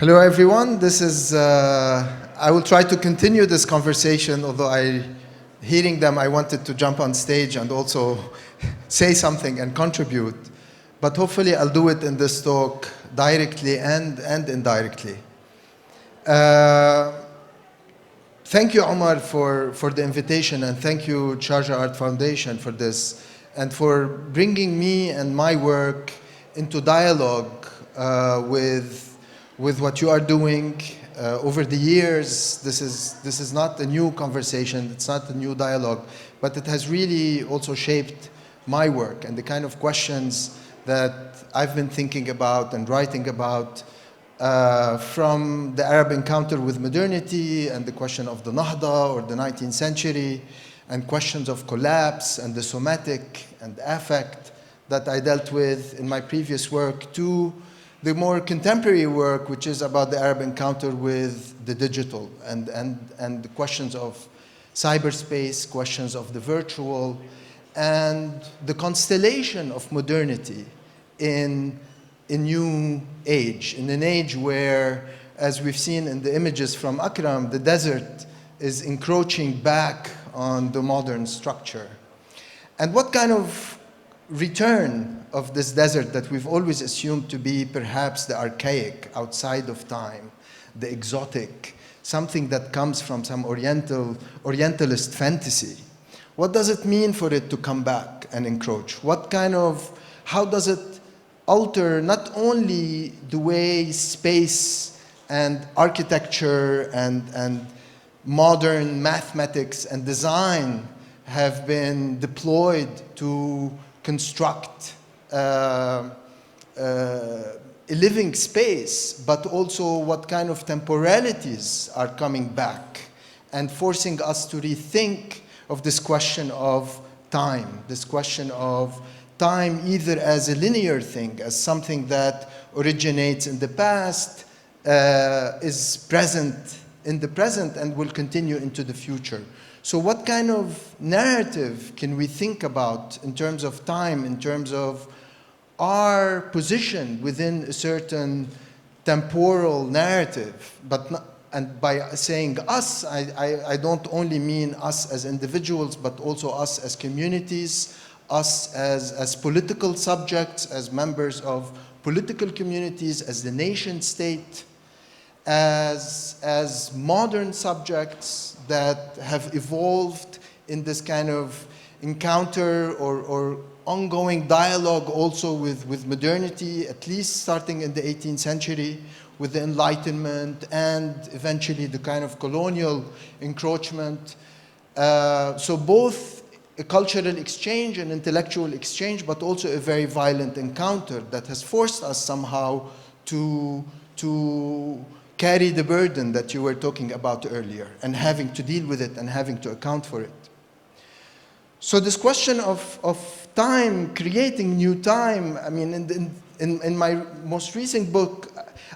Hello, everyone. This is, I will try to continue this conversation, although hearing them, I wanted to jump on stage and also say something and contribute. But hopefully I'll do it in this talk directly and indirectly. Thank you, Omar, for the invitation, and thank you, Sharjah Art Foundation, for this, and for bringing me and my work into dialogue with what you are doing over the years. This is not a new conversation, it's not a new dialogue, but it has really also shaped my work and the kind of questions that I've been thinking about and writing about, from the Arab encounter with modernity and the question of the Nahda or the 19th century, and questions of collapse and the somatic and affect that I dealt with in my previous work, to the more contemporary work, which is about the Arab encounter with the digital and the questions of cyberspace, questions of the virtual, and the constellation of modernity in a new age, in an age where, as we've seen in the images from Akram, the desert is encroaching back on the modern structure. And what kind of return of this desert that we've always assumed to be perhaps the archaic, outside of time, the exotic, something that comes from some Orientalist fantasy. What does it mean for it to come back and encroach? How does it alter not only the way space and architecture and modern mathematics and design have been deployed to construct a living space, but also what kind of temporalities are coming back and forcing us to rethink of this question of time, either as a linear thing, as something that originates in the past, is present in the present and will continue into the future. So what kind of narrative can we think about in terms of time, in terms of our position within a certain temporal narrative? And by saying us, I don't only mean us as individuals, but also us as communities, us as political subjects, as members of political communities, as the nation state, as modern subjects that have evolved in this kind of encounter or ongoing dialogue also with modernity, at least starting in the 18th century with the Enlightenment and eventually the kind of colonial encroachment. So both a cultural exchange and intellectual exchange, but also a very violent encounter that has forced us somehow to carry the burden that you were talking about earlier, and having to deal with it and having to account for it. So this question of time, creating new time, I mean, in my most recent book,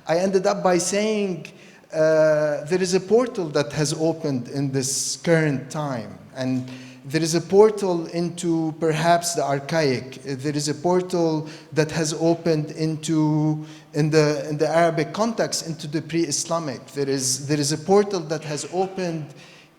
I ended up by saying there is a portal that has opened in this current time, and there is a portal into perhaps the archaic. There is a portal that has opened into, in the Arabic context, into the pre-Islamic. There is a portal that has opened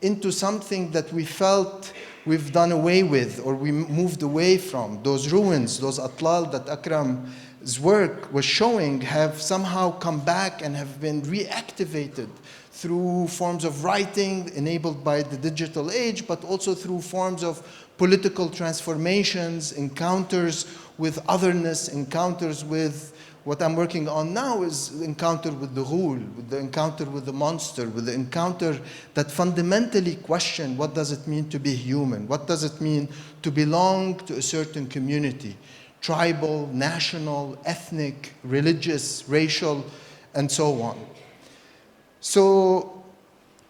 into something that we felt we've done away with, or we moved away from. Those ruins, those atlal that Akram's work was showing, have somehow come back and have been reactivated through forms of writing enabled by the digital age, but also through forms of political transformations, encounters with otherness, encounters with what I'm working on now is encounter with the ghul, with the encounter with the monster, with the encounter that fundamentally question what does it mean to be human? What does it mean to belong to a certain community? Tribal, national, ethnic, religious, racial, and so on. So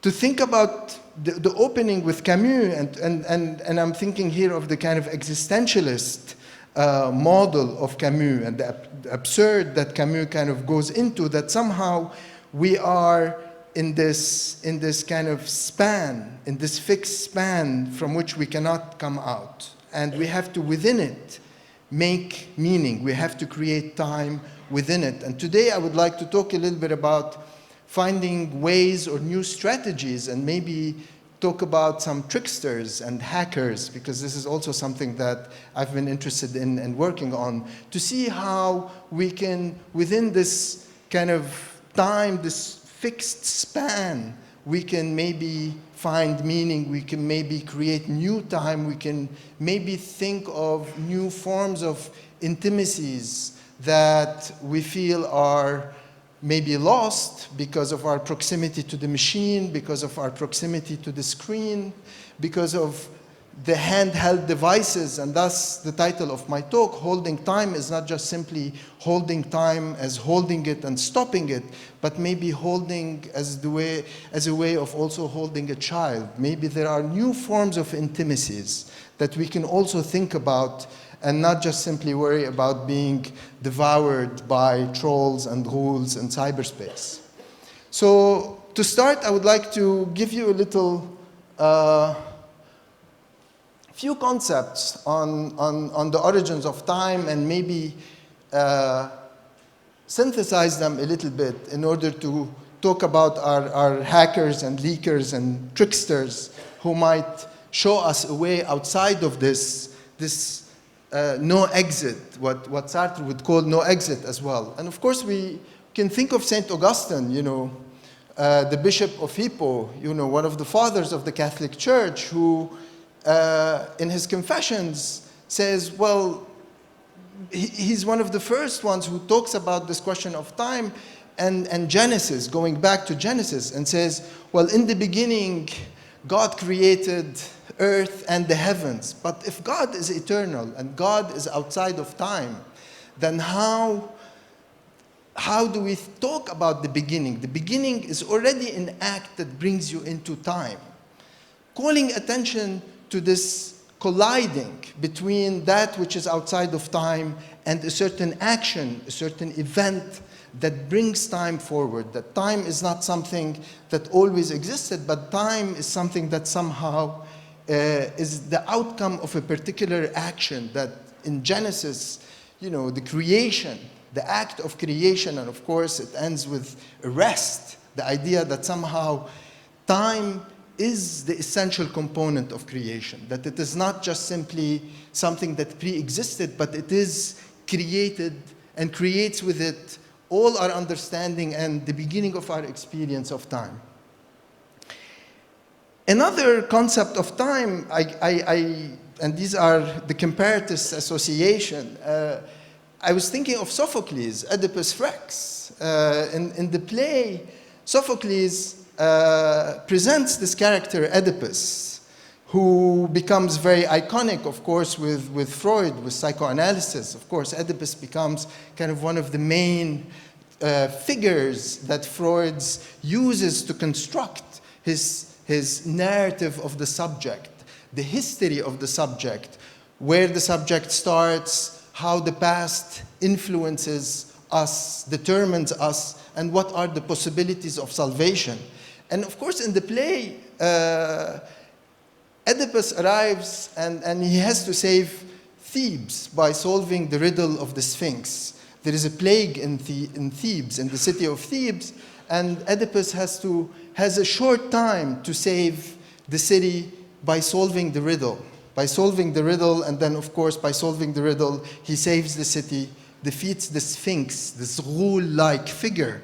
to think about the opening with Camus, and I'm thinking here of the kind of existentialist model of Camus and the absurd that Camus kind of goes into, that somehow we are in this kind of span, in this fixed span from which we cannot come out. And we have to, within it, make meaning. We have to create time within it. And today I would like to talk a little bit about finding ways or new strategies, and maybe talk about some tricksters and hackers, because this is also something that I've been interested in and working on, to see how we can, within this kind of time, this fixed span, we can maybe find meaning, we can maybe create new time, we can maybe think of new forms of intimacies that we feel are maybe lost because of our proximity to the machine, because of our proximity to the screen, because of the handheld devices. And thus the title of my talk, Holding Time, is not just simply holding time as holding it and stopping it, but maybe holding as a way of also holding a child. Maybe there are new forms of intimacies that we can also think about, and not just simply worry about being devoured by trolls and ghouls in cyberspace. So to start, I would like to give you a little few concepts on the origins of time, and maybe synthesize them a little bit in order to talk about our hackers and leakers and tricksters who might show us a way outside of this no exit, what Sartre would call no exit as well. And of course, we can think of St. Augustine, the Bishop of Hippo, one of the fathers of the Catholic Church, who in his Confessions says, well, he's one of the first ones who talks about this question of time and Genesis, going back to Genesis, and says, well, in the beginning, God created earth and the heavens. But if God is eternal and God is outside of time, then how do we talk about the beginning? The beginning is already an act that brings you into time. Calling attention to this colliding between that which is outside of time and a certain action, a certain event that brings time forward. That time is not something that always existed, but time is something that somehow is the outcome of a particular action. That in Genesis, the creation, the act of creation, and of course it ends with a rest, the idea that somehow time is the essential component of creation, that it is not just simply something that pre-existed, but it is created and creates with it all our understanding and the beginning of our experience of time. Another concept of time, and these are the comparatist association, I was thinking of Sophocles, Oedipus Rex. In the play, Sophocles presents this character, Oedipus, who becomes very iconic, of course, with Freud, with psychoanalysis. Of course, Oedipus becomes kind of one of the main figures that Freud uses to construct his narrative of the subject, the history of the subject, where the subject starts, how the past influences us, determines us, and what are the possibilities of salvation. And of course, in the play, Oedipus arrives and he has to save Thebes by solving the riddle of the Sphinx. There is a plague in Thebes, in the city of Thebes, and Oedipus has a short time to save the city by solving the riddle. By solving the riddle, and then of course by solving the riddle, he saves the city, defeats the Sphinx, this ghoul-like figure,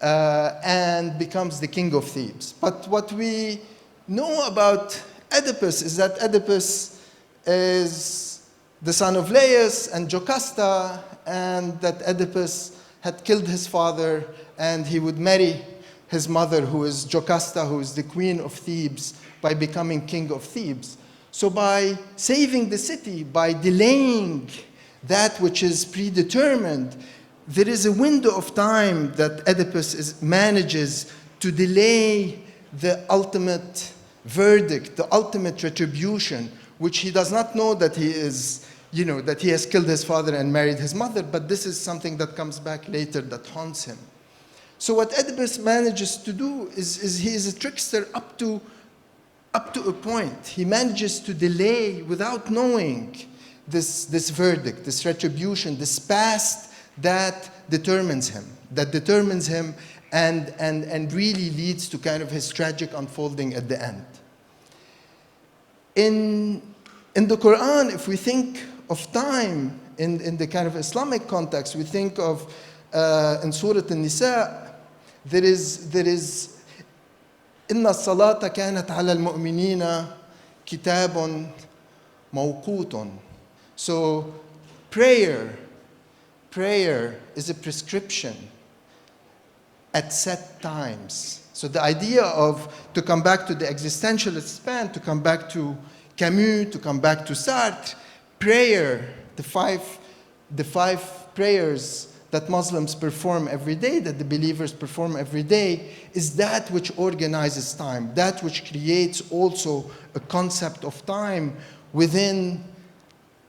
and becomes the king of Thebes. But what we know about Oedipus is that Oedipus is the son of Laius and Jocasta, and that Oedipus had killed his father, and he would marry his mother, who is Jocasta, who is the queen of Thebes, by becoming king of Thebes. So by saving the city, by delaying that which is predetermined, there is a window of time that Oedipus manages to delay the ultimate verdict, the ultimate retribution, which he does not know that he is, that he has killed his father and married his mother, but this is something that comes back later that haunts him. So what Oedipus manages to do is he is a trickster up to a point. He manages to delay without knowing this verdict, this retribution, this past that determines him, and really leads to kind of his tragic unfolding at the end. In the Quran, if we think of time in the kind of Islamic context, we think of in Surah An-Nisa, there is إن الصلاة كانت على المؤمنين كتاب موقوت. So prayer is a prescription at set times. So the idea of, to come back to the existentialist span, to come back to Camus, to come back to Sartre, prayer, the five prayers that Muslims perform every day, that the believers perform every day, is that which organizes time, that which creates also a concept of time within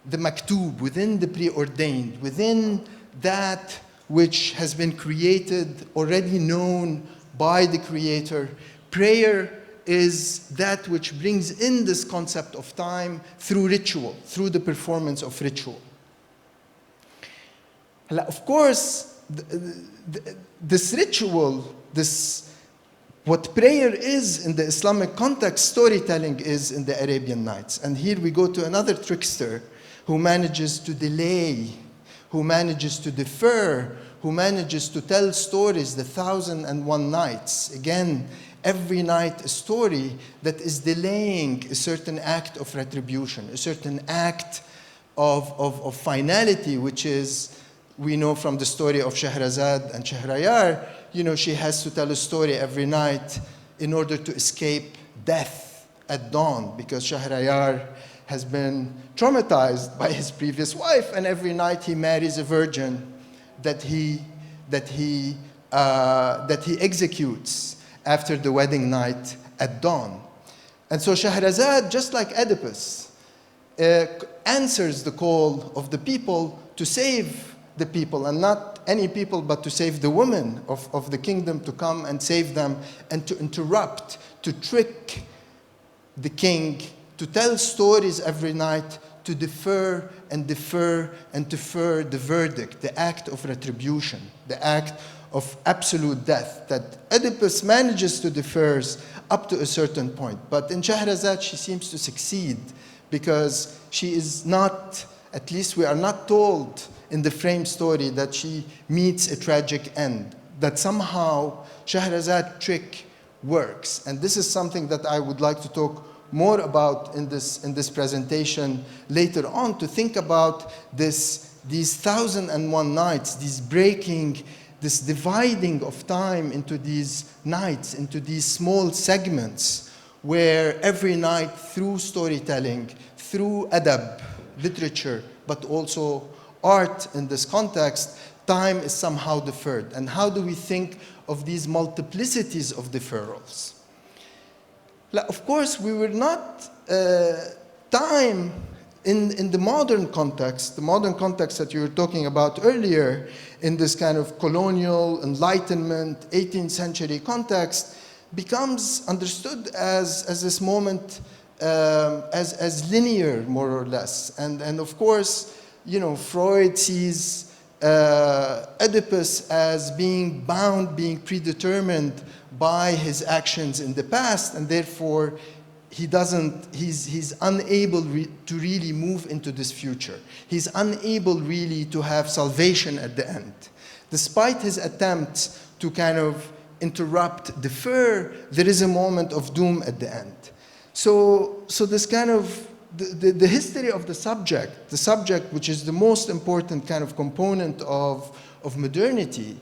the maktub, within the preordained, within that which has been created, already known by the Creator. Prayer is that which brings in this concept of time through ritual, through the performance of ritual. Of course, this ritual, what prayer is in the Islamic context, storytelling is in the Arabian Nights. And here we go to another trickster who manages to delay, who manages to defer, who manages to tell stories, the 1001 Nights. Again, every night a story that is delaying a certain act of retribution, a certain act of finality, which is, we know from the story of Shahrazad and Shahrayar, she has to tell a story every night in order to escape death at dawn, because Shahrayar has been traumatized by his previous wife, and every night he marries a virgin that he executes after the wedding night at dawn. And so Shahrazad, just like Oedipus, answers the call of the people to save the people, and not any people, but to save the women of the kingdom, to come and save them, and to interrupt, to trick the king, to tell stories every night, to defer and defer and defer the verdict, the act of retribution, the act of absolute death that Oedipus manages to defer up to a certain point. But in Shahrazad, she seems to succeed, because she is not, at least we are not told in the frame story, that she meets a tragic end, that somehow Shahrazad trick works. And this is something that I would like to talk more about in this presentation later on, to think about these 1001 nights, this dividing of time into these nights, into these small segments, where every night, through storytelling, through adab, literature, but also art in this context, time is somehow deferred. And how do we think of these multiplicities of deferrals? Of course, we were not time in the modern context that you were talking about earlier, in this kind of colonial, Enlightenment, 18th century context, becomes understood as this moment as linear, more or less. And of course, Freud sees Oedipus as being bound, being predetermined by his actions in the past, and therefore he's unable to really move into this future. He's unable really to have salvation at the end. Despite his attempts to kind of interrupt, defer, there is a moment of doom at the end. So this kind of the history of the subject, which is the most important kind of component of modernity,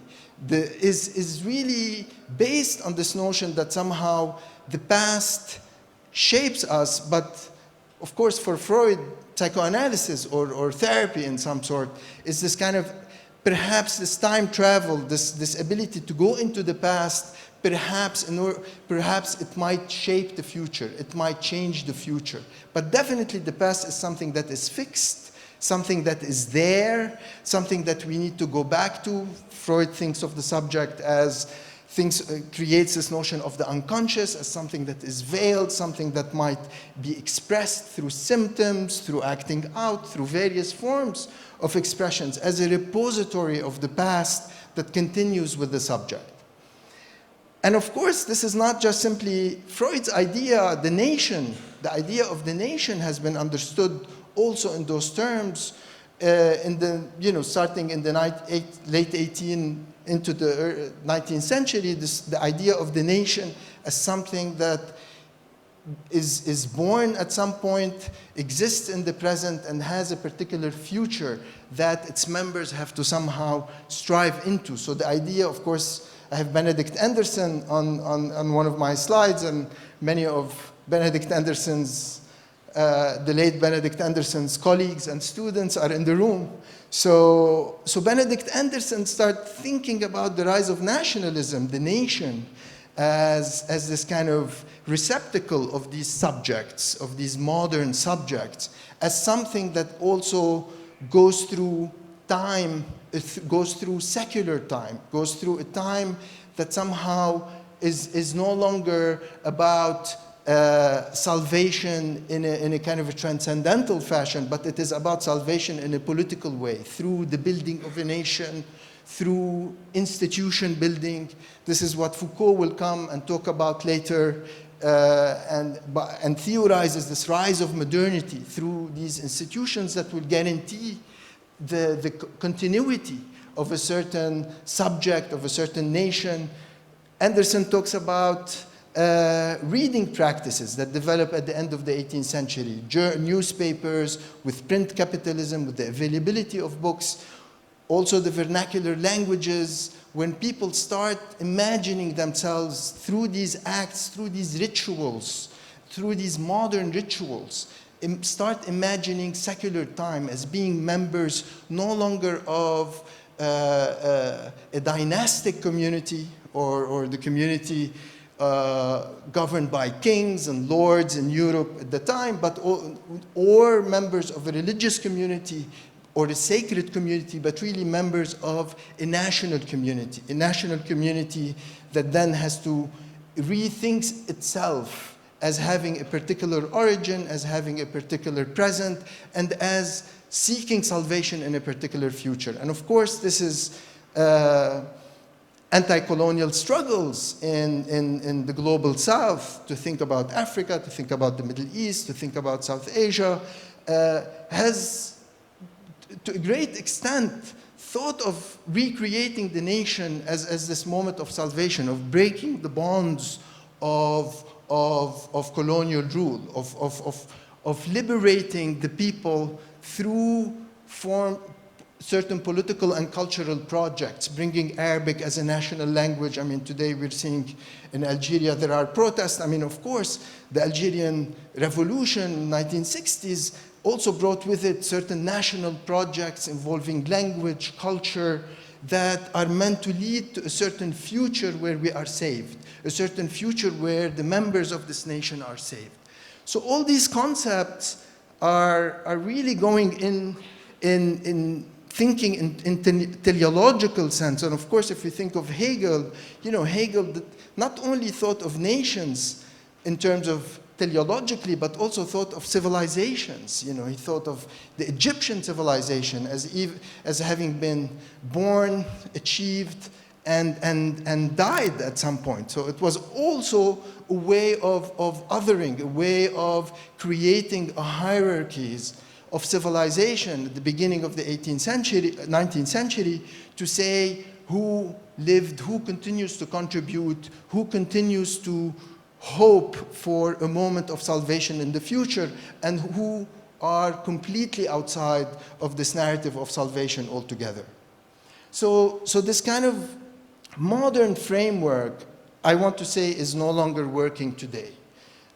is really based on this notion that somehow the past shapes us, but of course for Freud, psychoanalysis or therapy in some sort is this kind of, perhaps this time travel, this ability to go into the past, perhaps it might shape the future, it might change the future. But definitely the past is something that is fixed, something that is there, something that we need to go back to. Freud thinks of the subject as creates this notion of the unconscious as something that is veiled, something that might be expressed through symptoms, through acting out, through various forms of expressions, as a repository of the past that continues with the subject. And of course, this is not just simply Freud's idea, the nation. The idea of the nation has been understood also in those terms, starting in the late 18th into the 19th century, the idea of the nation as something that is born at some point, exists in the present, and has a particular future that its members have to somehow strive into. So the idea, of course, I have Benedict Anderson on one of my slides, and many of Benedict Anderson's, the late Benedict Anderson's colleagues and students are in the room. So Benedict Anderson started thinking about the rise of nationalism, the nation, as this kind of receptacle of these subjects, of these modern subjects, as something that also goes through time, goes through secular time, goes through a time that somehow is no longer about salvation in a kind of a transcendental fashion, but it is about salvation in a political way, through the building of a nation, through institution building. This is what Foucault will come and talk about later, and theorizes this rise of modernity through these institutions that will guarantee the continuity of a certain subject, of a certain nation. Anderson talks about reading practices that develop at the end of the 18th century, newspapers with print capitalism, with the availability of books, also the vernacular languages, when people start imagining themselves through these acts, through these rituals, through these modern rituals, start imagining secular time as being members no longer of a dynastic community or the community governed by kings and lords in Europe at the time, but or members of a religious community or a sacred community, but really members of a national community that then has to rethink itself as having a particular origin, as having a particular present, and as seeking salvation in a particular future. And of course, this is anti-colonial struggles in the global South, to think about Africa, to think about the Middle East, to think about South Asia, has to a great extent thought of recreating the nation as this moment of salvation, of breaking the bonds of colonial rule, of liberating the people through certain political and cultural projects, bringing Arabic as a national language. I mean, today we're seeing in Algeria there are protests. I mean, of course, the Algerian Revolution in the 1960s also brought with it certain national projects involving language, culture, that are meant to lead to a certain future where we are saved, a certain future where the members of this nation are saved. So all these concepts are really going in thinking in teleological sense. And of course, if we think of Hegel, Hegel not only thought of nations in terms of teleologically, but also thought of civilizations. He thought of the Egyptian civilization as having been born, achieved, and died at some point. So it was also a way of othering, a way of creating hierarchies of civilization at the beginning of the 19th century, to say who lived, who continues to contribute, who continues to hope for a moment of salvation in the future, and who are completely outside of this narrative of salvation altogether. So this kind of modern framework, I want to say, is no longer working today.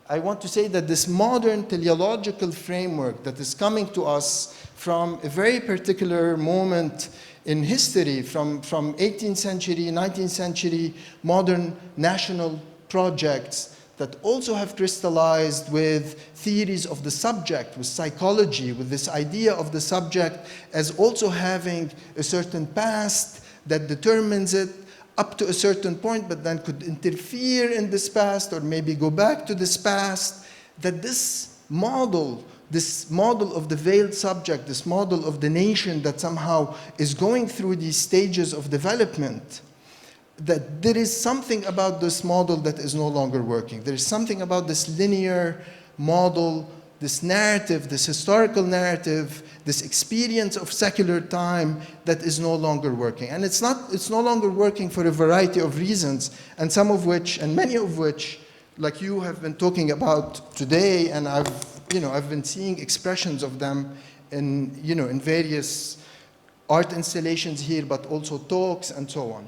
I want to say that this modern teleological framework that is coming to us from a very particular moment in history, from 18th century, 19th century modern national projects that also have crystallized with theories of the subject, with psychology, with this idea of the subject as also having a certain past that determines it, up to a certain point, but then could interfere in this past or maybe go back to this past, that this model of the veiled subject, this model of the nation that somehow is going through these stages of development, that there is something about this model that is no longer working. There is something about this linear model, this narrative, this historical narrative, this experience of secular time that is no longer working. And it's no longer working for a variety of reasons, and some of which, and many of which, like you have been talking about today, and I've been seeing expressions of them in various art installations here, but also talks and so on.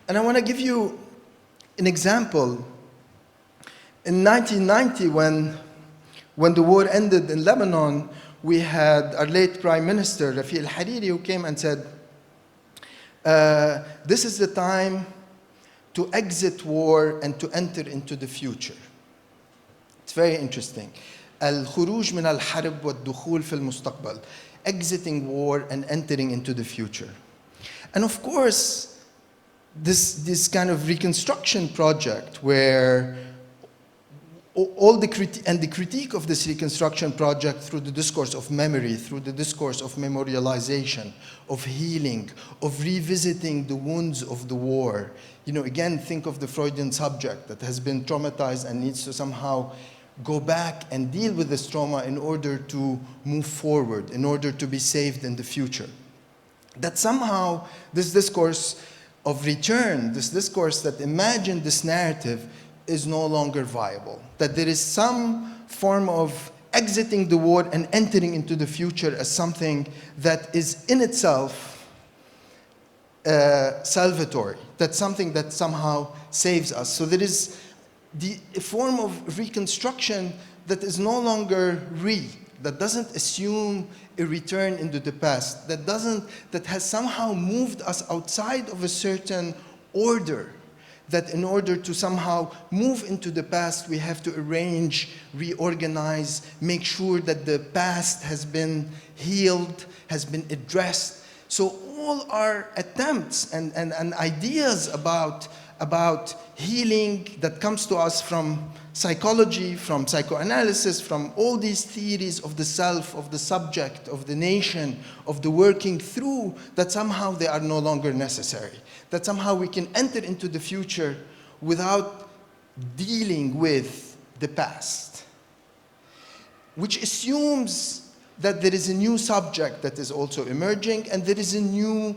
And I want to give you an example. In 1990, when the war ended in Lebanon, we had our late Prime Minister, Rafi al-Hariri, who came and said, this is the time to exit war and to enter into the future. It's very interesting. الخروج من الحرب والدخول في المستقبل. Exiting war and entering into the future. And of course, this kind of reconstruction project where all the critique of this reconstruction project through the discourse of memory, through the discourse of memorialization, of healing, of revisiting the wounds of the war. Again, think of the Freudian subject that has been traumatized and needs to somehow go back and deal with this trauma in order to move forward, in order to be saved in the future. That somehow this discourse of return, this discourse that imagined this narrative, is no longer viable. That there is some form of exiting the war and entering into the future as something that is in itself salvatory. That's something that somehow saves us. So there is a form of reconstruction that is no longer that doesn't assume a return into the past, that has somehow moved us outside of a certain order, that in order to somehow move into the past, we have to arrange, reorganize, make sure that the past has been healed, has been addressed. So all our attempts and ideas about healing that comes to us from psychology, from psychoanalysis, from all these theories of the self, of the subject, of the nation, of the working through, that somehow they are no longer necessary. That somehow we can enter into the future without dealing with the past, which assumes that there is a new subject that is also emerging, and there is a new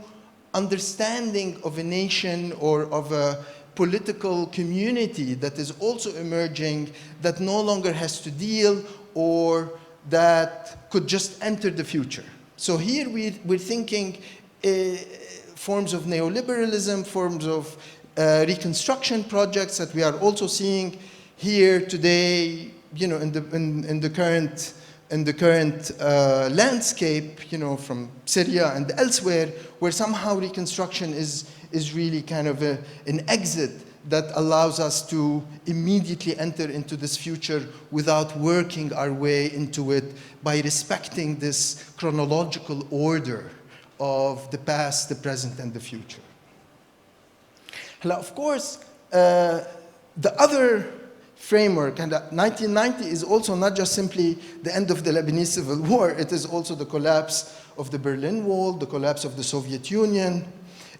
understanding of a nation or of a political community that is also emerging, that no longer has to deal or that could just enter the future. So here we're thinking forms of neoliberalism, forms of reconstruction projects that we are also seeing here today, in the current landscape, from Syria and elsewhere, where somehow reconstruction is really kind of an exit that allows us to immediately enter into this future without working our way into it by respecting this chronological order of the past, the present, and the future. Of course, the other framework, and 1990 is also not just simply the end of the Lebanese Civil War, it is also the collapse of the Berlin Wall, the collapse of the Soviet Union.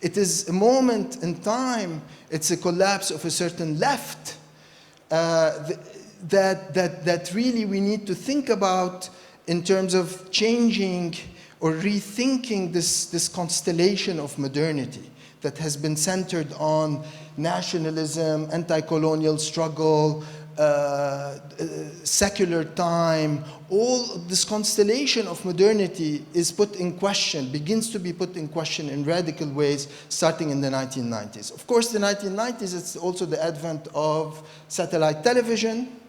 It is a moment in time, it's a collapse of a certain left that really we need to think about in terms of changing or rethinking this constellation of modernity that has been centered on nationalism, anti-colonial struggle, secular time. All this constellation of modernity is put in question, begins to be put in question in radical ways starting in the 1990s. Of course, the 1990s, it's also the advent of satellite television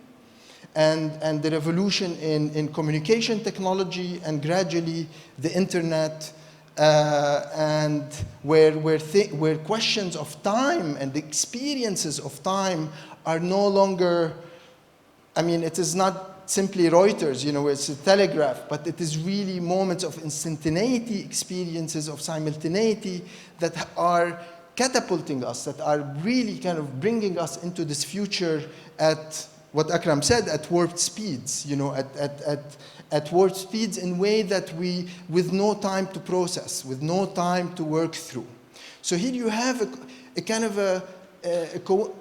and the revolution in communication technology, and gradually the internet, and where questions of time and the experiences of time are no longer, it is not simply Reuters, you know, it's a telegraph, but it is really moments of instantaneity, experiences of simultaneity that are catapulting us, that are really kind of bringing us into this future at what Akram said, at warp speeds, you know, at warp speeds in a way that we, with no time to process, with no time to work through. So here you have a kind of a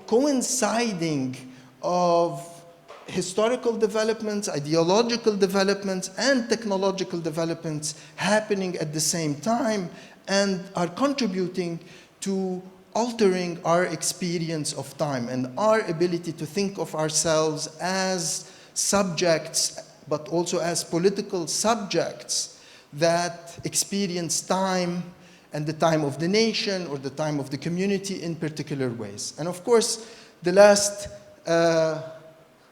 coinciding of historical developments, ideological developments, and technological developments happening at the same time and are contributing to altering our experience of time and our ability to think of ourselves as subjects, but also as political subjects that experience time and the time of the nation or the time of the community in particular ways. And of course, the last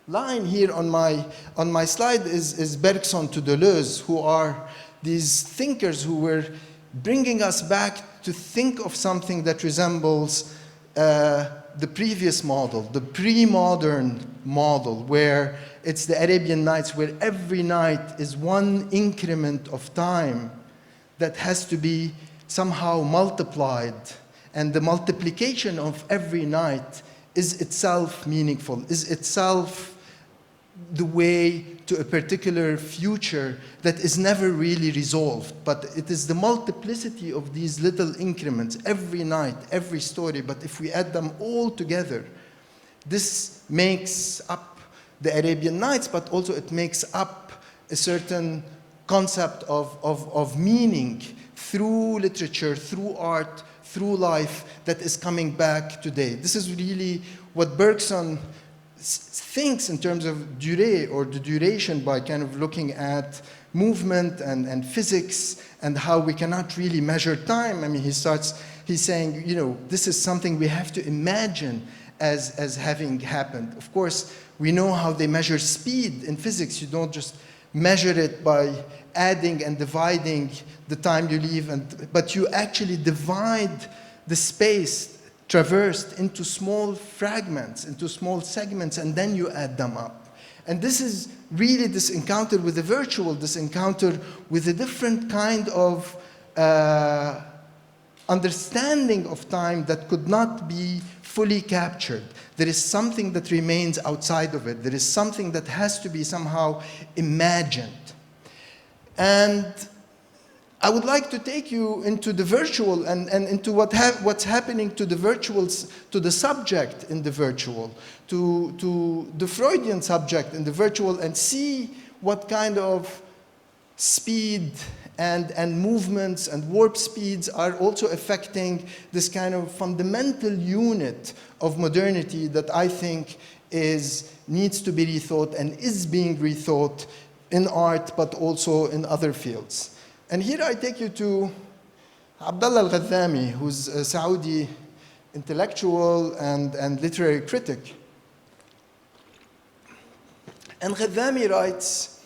line here on my slide is Bergson to Deleuze, who are these thinkers who were bringing us back to think of something that resembles the previous model, the pre-modern model, where it's the Arabian Nights, where every night is one increment of time that has to be somehow multiplied, and the multiplication of every night is itself meaningful, is itself the way to a particular future that is never really resolved. But it is the multiplicity of these little increments, every night, every story, but if we add them all together, this makes up the Arabian Nights, but also it makes up a certain concept of meaning through literature, through art, through life that is coming back today. This is really what Bergson thinks in terms of durée, or the duration, by kind of looking at movement and physics and how we cannot really measure time. I mean, he's saying, you know, this is something we have to imagine as having happened. Of course, we know how they measure speed in physics. You don't just measure it by adding and dividing the time you leave, but you actually divide the space traversed into small fragments, into small segments, and then you add them up. And this is really this encounter with the virtual, this encounter with a different kind of understanding of time that could not be fully captured. There is something that remains outside of it. There is something that has to be somehow imagined. And I would like to take you into the virtual and into what's happening to the virtuals, to the subject in the virtual, to the Freudian subject in the virtual, and see what kind of speed and movements and warp speeds are also affecting this kind of fundamental unit of modernity that I think needs to be rethought and is being rethought in art, but also in other fields. And here I take you to Abdullah al-Ghaddami, who's a Saudi intellectual and literary critic. And Ghaddami writes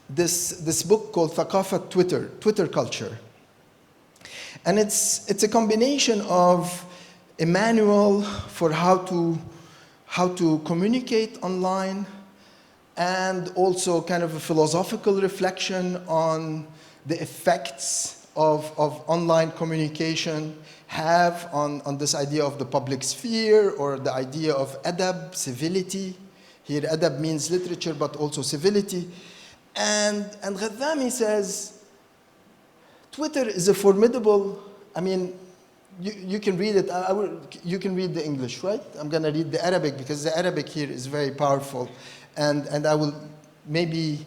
this book called Thaqafat Twitter culture. And it's a combination of a manual for how to communicate online, and also kind of a philosophical reflection on the effects of online communication have on this idea of the public sphere, or the idea of adab, civility. Here adab means literature, but also civility. And Ghaddami says, Twitter is a formidable, I mean, you can read it, you can read the English, right? I'm gonna read the Arabic, because the Arabic here is very powerful. And I will maybe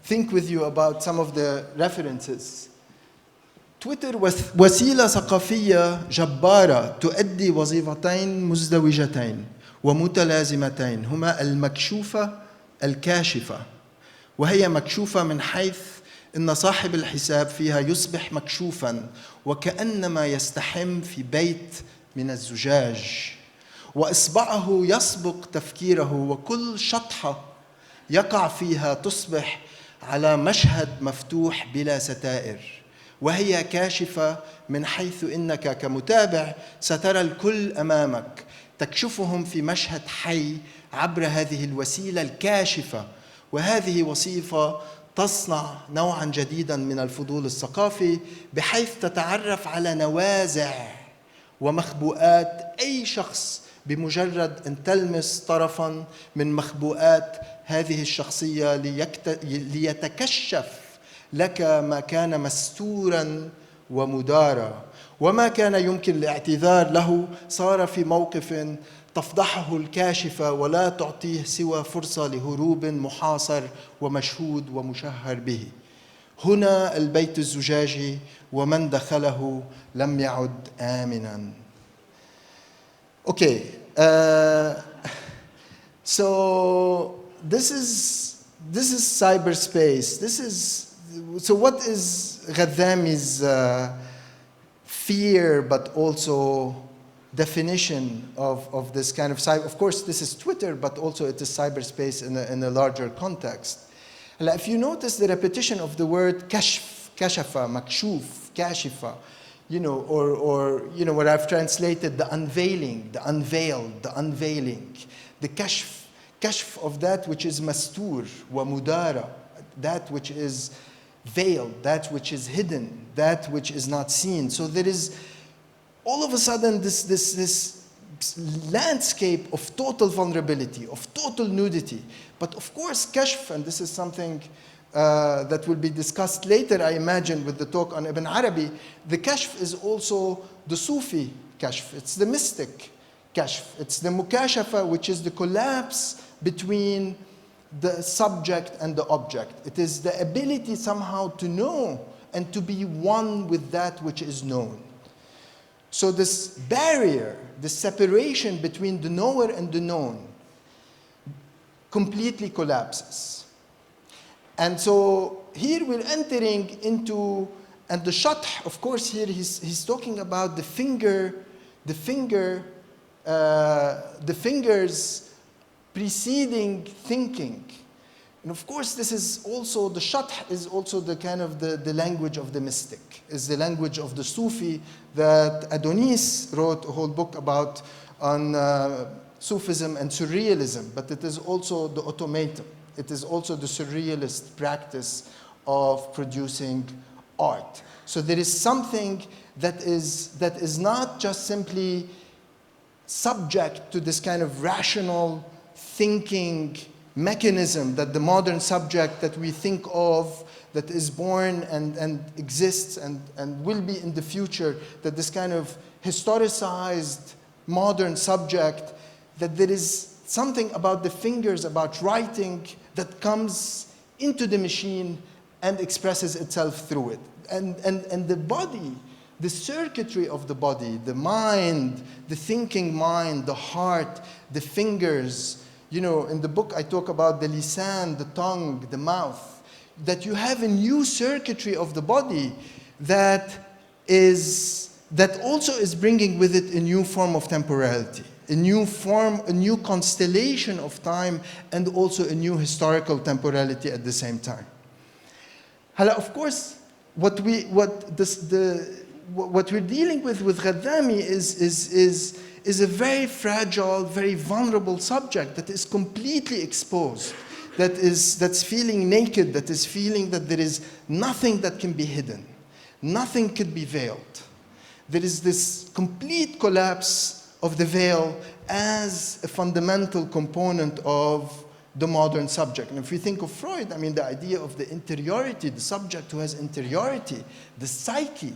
think with you about some of the references. تويتر وسيلة ثقافية جبارة تؤدي وظيفتين مزدوجتين ومتلازمتين، هما المكشوفة الكاشفة. وهي مكشوفة من حيث أن صاحب الحساب فيها يصبح مكشوفا وكأنما يستحم في بيت من الزجاج، وإصبعه يسبق تفكيره، وكل شطحة يقع فيها تصبح على مشهد مفتوح بلا ستائر. وهي كاشفة من حيث إنك كمتابع سترى الكل أمامك، تكشفهم في مشهد حي عبر هذه الوسيلة الكاشفة، وهذه وظيفة تصنع نوعا جديدا من الفضول الثقافي بحيث تتعرف على نوازع ومخبوءات أي شخص بمجرد أن تلمس طرفا من مخبوءات هذه الشخصية ليتكشف لك ما كان مستورا ومدارا، وما كان يمكن الاعتذار له صار في موقف تفضحه الكاشفة ولا تعطيه سوى فرصة لهروب محاصر ومشهود ومشهر به. هنا البيت الزجاجي ومن دخله لم يعد آمنا. Okay, so this is cyberspace. So what is Ghazami's fear, but also definition of this kind of cyber? Of course, this is Twitter, but also it is cyberspace in a larger context. If you notice the repetition of the word kashf, kashafa, makshuf, kashifa, or what I've translated, the unveiling, the unveiled, the unveiling, the kashf of that which is mastur, wa mudara, that which is veiled, that which is hidden, that which is not seen. So there is all of a sudden this landscape of total vulnerability, of total nudity. But of course, kashf, and this is something that will be discussed later, I imagine, with the talk on Ibn Arabi, the kashf is also the Sufi kashf. It's the mystic kashf. It's the mukashafa, which is the collapse between the subject and the object. It is the ability somehow to know and to be one with that which is known. So this barrier, this separation between the knower and the known completely collapses. And so here we're entering into, and the shath, of course, here he's talking about the fingers preceding thinking. And of course, this is also, the shath is also the kind of the language of the mystic, is the language of the Sufi that Adonis wrote a whole book about on Sufism and surrealism, but it is also the automaton. It is also the surrealist practice of producing art. So there is something that is not just simply subject to this kind of rational thinking mechanism that the modern subject that we think of, that is born and exists and will be in the future, that this kind of historicized modern subject, that there is something about the fingers, about writing, that comes into the machine and expresses itself through it. And the body, the circuitry of the body, the mind, the thinking mind, the heart, the fingers. In the book I talk about the lisan, the tongue, the mouth, that you have a new circuitry of the body that also is bringing with it a new form of temporality, a new form, a new constellation of time, and also a new historical temporality at the same time. Of course, what we're dealing with Ghazami is a very fragile, very vulnerable subject that is completely exposed, that's feeling naked, that is feeling that there is nothing that can be hidden, nothing could be veiled. There is this complete collapse of the veil as a fundamental component of the modern subject. And if we think of Freud, the idea of the interiority, the subject who has interiority, the psyche,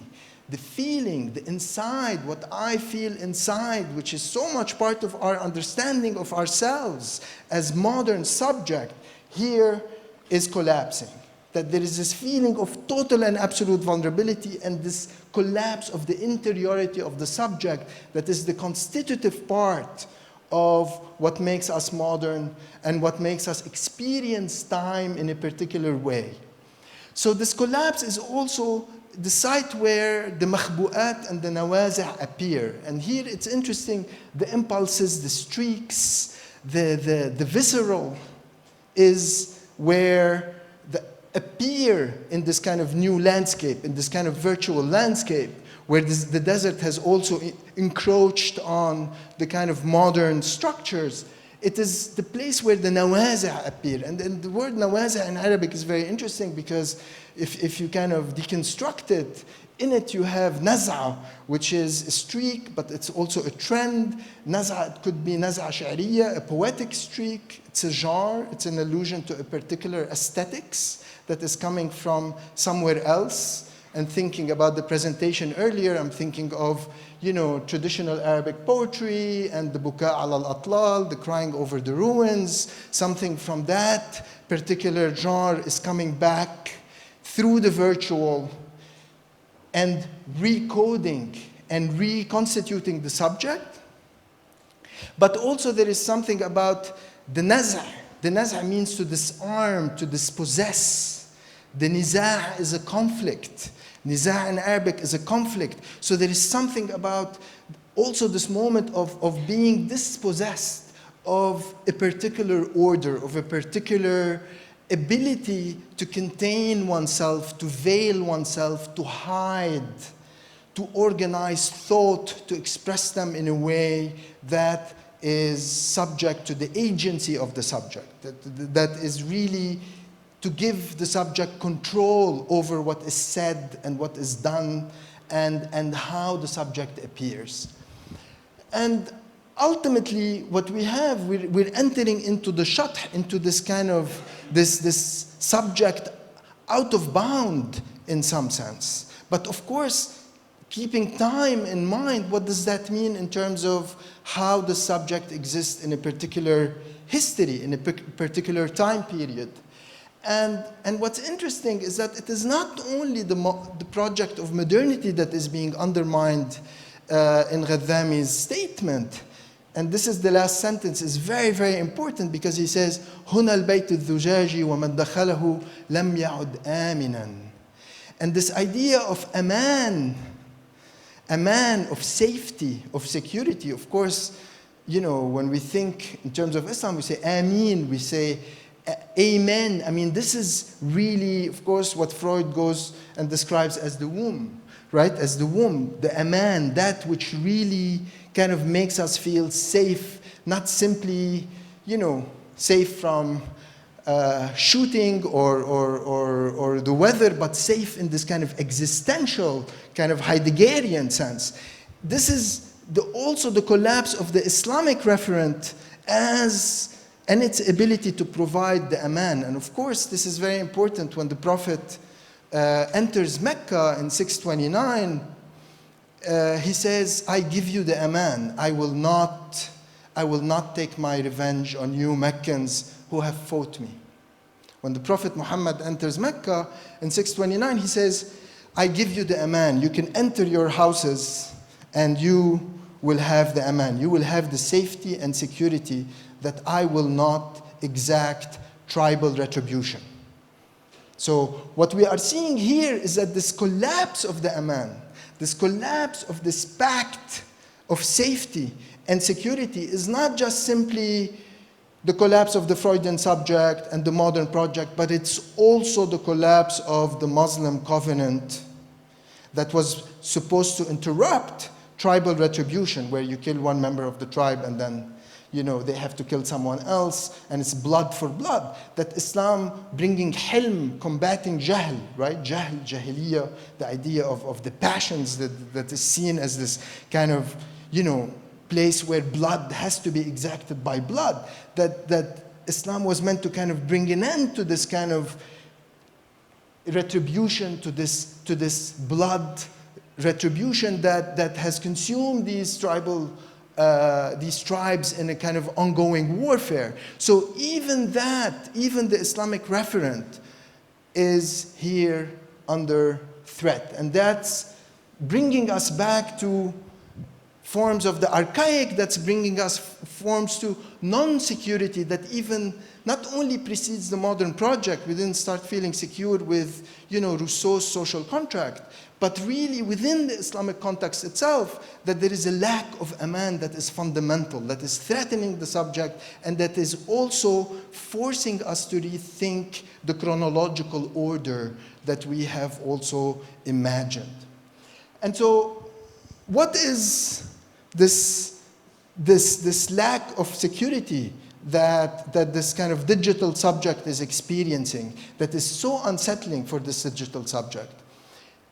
the feeling, the inside, what I feel inside, which is so much part of our understanding of ourselves as modern subject, here is collapsing. That there is this feeling of total and absolute vulnerability and this collapse of the interiority of the subject that is the constitutive part of what makes us modern and what makes us experience time in a particular way. So this collapse is also the site where the makhbu'at and the nawazi' appear. And here it's interesting, the impulses, the streaks, the visceral is where appear in this kind of new landscape, in this kind of virtual landscape, where the desert has also encroached on the kind of modern structures. it is the place where the nawazi' appear. And the word nawazi' in Arabic is very interesting because if you kind of deconstruct it, in it you have naz'a, which is a streak, but it's also a trend. Naz'a, it could be naz'a sha'riyya, a poetic streak. It's a genre, it's an allusion to a particular aesthetics that is coming from somewhere else. And thinking about the presentation earlier, I'm thinking of, you know, traditional Arabic poetry and the buka ala al-atlal, the crying over the ruins. Something from that particular genre is coming back through the virtual and recoding and reconstituting the subject. But also there is something about the naz'a. The naz'a means to disarm, to dispossess. The niza' is a conflict. Niza' in Arabic is a conflict. So there is something about also this moment of being dispossessed of a particular order, of a particular ability to contain oneself, to veil oneself, to hide, to organize thought, to express them in a way that is subject to the agency of the subject, that is really to give the subject control over what is said and what is done and how the subject appears. And ultimately, what we have, we're entering into the shath, into this kind of, this subject out of bound in some sense. But of course, keeping time in mind, what does that mean in terms of how the subject exists in a particular history, in a particular time period? And what's interesting is that it is not only the project of modernity that is being undermined in Ghazami's statement. And this is the last sentence, is very, very important because he says, هُنَا الْبَيْتُ الزُّجَاجِ وَمَنْ دَخَلَهُ لَمْ يَعُدْ آمِنًا. And this idea of aman, of safety, of security, of course, you know, when we think in terms of Islam, we say Ameen, we say Amen. I mean, this is really, of course, what Freud goes and describes as the womb, right? As the womb, the aman, that which really kind of makes us feel safe, not simply, you know, safe from shooting or the weather, but safe in this kind of existential, kind of Heideggerian sense. This is also the collapse of the Islamic referent and its ability to provide the aman. And of course, this is very important when the Prophet enters Mecca in 629. He says, I give you the aman. I will not take my revenge on you Meccans who have fought me. When the Prophet Muhammad enters Mecca in 629, he says, I give you the aman. You can enter your houses and you will have the aman. You will have the safety and security that I will not exact tribal retribution. So what we are seeing here is that this collapse of the aman, this collapse of this pact of safety and security is not just simply the collapse of the Freudian subject and the modern project, but it's also the collapse of the Muslim covenant that was supposed to interrupt tribal retribution, where you kill one member of the tribe and then, you know, they have to kill someone else, and it's blood for blood. That Islam bringing hilm, combating jahl, right? Jahl, jahiliyyah, the idea of the passions that is seen as this kind of, you know, place where blood has to be exacted by blood. That Islam was meant to kind of bring an end to this kind of retribution, to this blood retribution that has consumed these tribes in a kind of ongoing warfare. So even that, even the Islamic referent is here under threat. And that's bringing us back to forms of the archaic, that's bringing us forms to non-security that even not only precedes the modern project. We didn't start feeling secure with, you know, Rousseau's social contract, but really within the Islamic context itself, that there is a lack of aman that is fundamental, that is threatening the subject, and that is also forcing us to rethink the chronological order that we have also imagined. And so what is this lack of security that this kind of digital subject is experiencing that is so unsettling for this digital subject.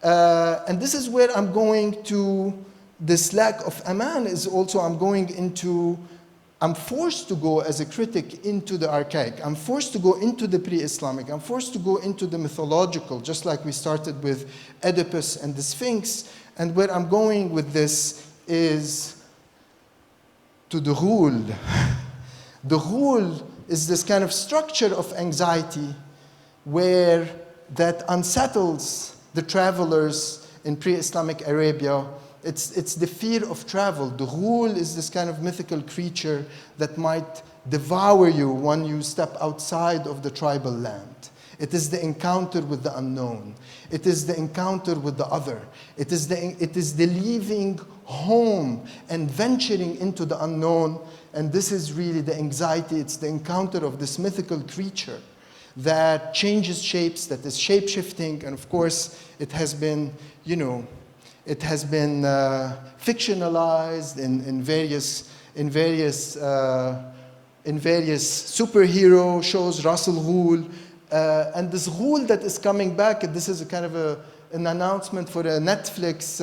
And this is where I'm going to, this lack of aman is also, I'm forced to go as a critic into the archaic. I'm forced to go into the pre-Islamic. I'm forced to go into the mythological, just like we started with Oedipus and the Sphinx. And where I'm going with this is to the ghul. The ghul is this kind of structure of anxiety where that unsettles the travelers in pre-Islamic Arabia. It's the fear of travel. The ghul is this kind of mythical creature that might devour you when you step outside of the tribal land. It is the encounter with the unknown. It is the encounter with the other. It is the leaving home and venturing into the unknown. And this is really the anxiety. It's the encounter of this mythical creature that changes shapes, that is shape-shifting. And of course, it has been, it has been fictionalized in various superhero shows, Russell Ghul. And this ghul that is coming back, this is a kind of an announcement for a Netflix,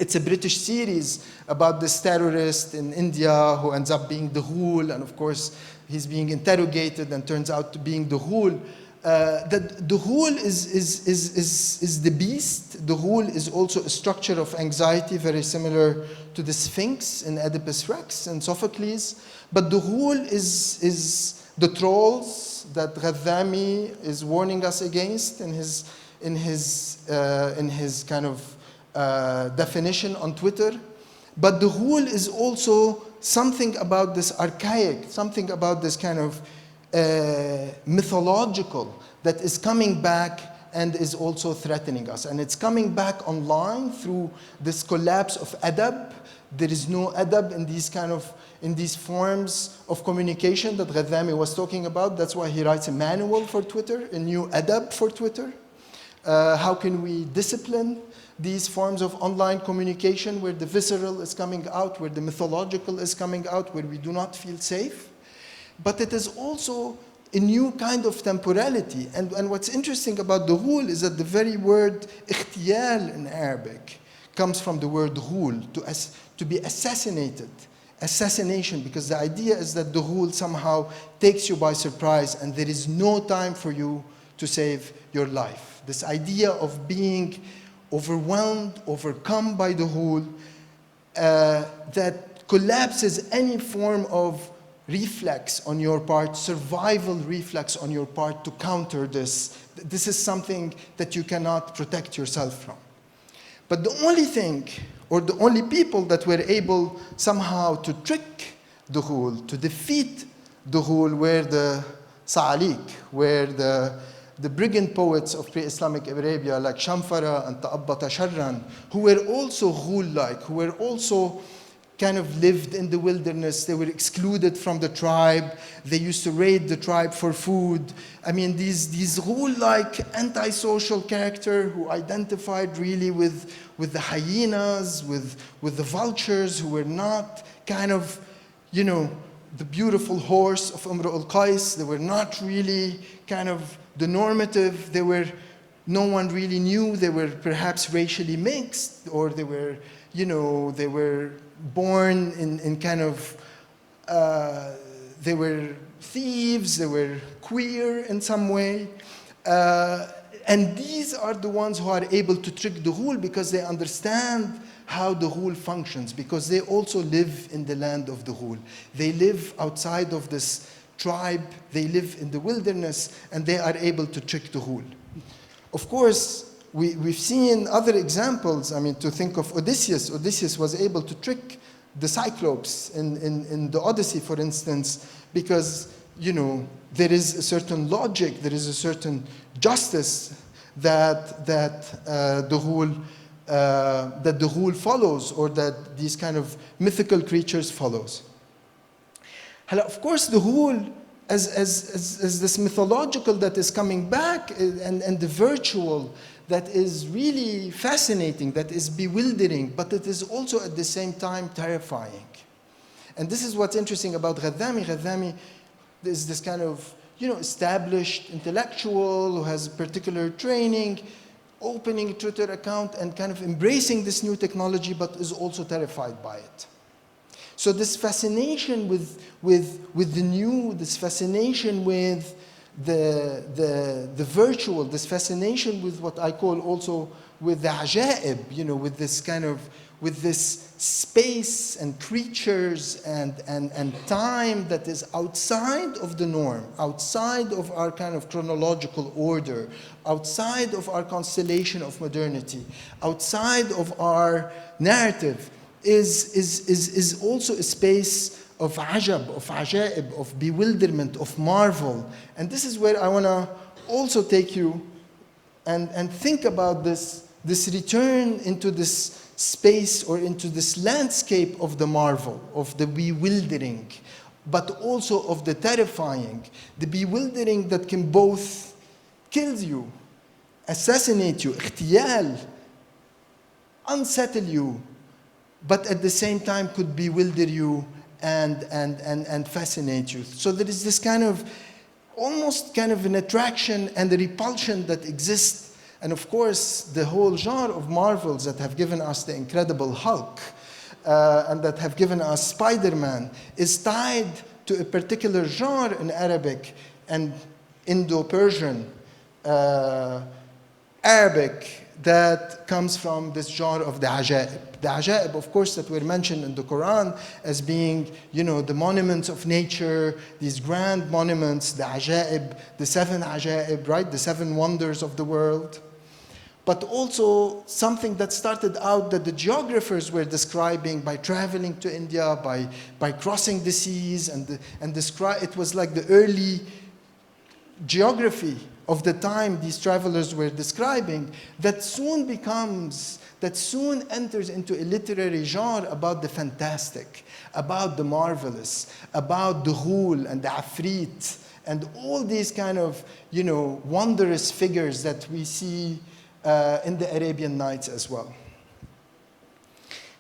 it's a British series about this terrorist in India who ends up being the ghul, and of course he's being interrogated and turns out to being the ghul. That the ghul is the beast. The ghul is also a structure of anxiety very similar to the Sphinx in Oedipus Rex and Sophocles. But the ghul is the trolls that Ghazami is warning us against in his kind of definition on Twitter. But the ghul is also something about this archaic, something about this kind of mythological that is coming back and is also threatening us. And it's coming back online through this collapse of adab. There is no adab in these forms of communication that Ghazami was talking about. That's why he writes a manual for Twitter, a new adab for Twitter. How can we discipline these forms of online communication where the visceral is coming out, where the mythological is coming out, where we do not feel safe? But it is also a new kind of temporality. And what's interesting about the ghul is that the very word ikhtiyal in Arabic comes from the word ghul, to be assassinated. Assassination, because the idea is that the ghul somehow takes you by surprise and there is no time for you to save your life. This idea of being overwhelmed, overcome by the ghul, that collapses any form of reflex on your part, survival reflex on your part to counter this. This is something that you cannot protect yourself from. But the only thing, or the only people that were able somehow to trick the ghul, to defeat the ghul, were the Sa'alik, were the brigand poets of pre-Islamic Arabia like Shamfara and Ta'abbata Sharran, who were also ghul-like, who were also kind of lived in the wilderness. They were excluded from the tribe. They used to raid the tribe for food. I mean, these ghul-like antisocial character who identified really with the hyenas, with the vultures, who were not kind of, the beautiful horse of Umr al-Qais. They were not really kind of the normative. No one really knew. They were perhaps racially mixed, or they were born in kind of, they were thieves, they were queer in some way. And these are the ones who are able to trick the ghul because they understand how the ghul functions, because they also live in the land of the ghul. They live outside of this tribe, they live in the wilderness, and they are able to trick the ghul. Of course, we've seen other examples. I mean, to think of Odysseus. Odysseus was able to trick the Cyclops in the Odyssey, for instance, because, there is a certain logic, there is a certain justice that the ghul follows, or that these kind of mythical creatures follows. Of course, the ghul, as this mythological that is coming back, and the virtual that is really fascinating, that is bewildering, but it is also at the same time terrifying. And this is what's interesting about Ghazami. Ghazami is this kind of, established intellectual who has particular training, opening a Twitter account and kind of embracing this new technology, but is also terrified by it. So this fascination with the new, this fascination with the virtual, this fascination with what I call also with the ajaib, with this kind of, with this space and creatures and time that is outside of the norm, outside of our kind of chronological order, outside of our constellation of modernity, outside of our narrative, is also a space of ajab, of ajaib, of bewilderment, of marvel. And this is where I want to also take you and think about this return into this space or into this landscape of the marvel, of the bewildering, but also of the terrifying, the bewildering that can both kill you, assassinate you, اغتيال, unsettle you, but at the same time could bewilder you and fascinate you. So there is this kind of, almost kind of an attraction and a repulsion that exists. And of course, the whole genre of Marvels that have given us the Incredible Hulk and that have given us Spider-Man is tied to a particular genre in Arabic and Indo-Persian, Arabic, that comes from this genre of the ajaib. The ajaib, of course, that were mentioned in the Quran as being, the monuments of nature, these grand monuments, the ajaib, the seven ajaib, right? The seven wonders of the world. But also something that started out that the geographers were describing by traveling to India, by crossing the seas, and describe, it was like the early geography of the time these travelers were describing, that soon enters into a literary genre about the fantastic, about the marvelous, about the ghul and the afrit, and all these kind of, wondrous figures that we see in the Arabian Nights as well.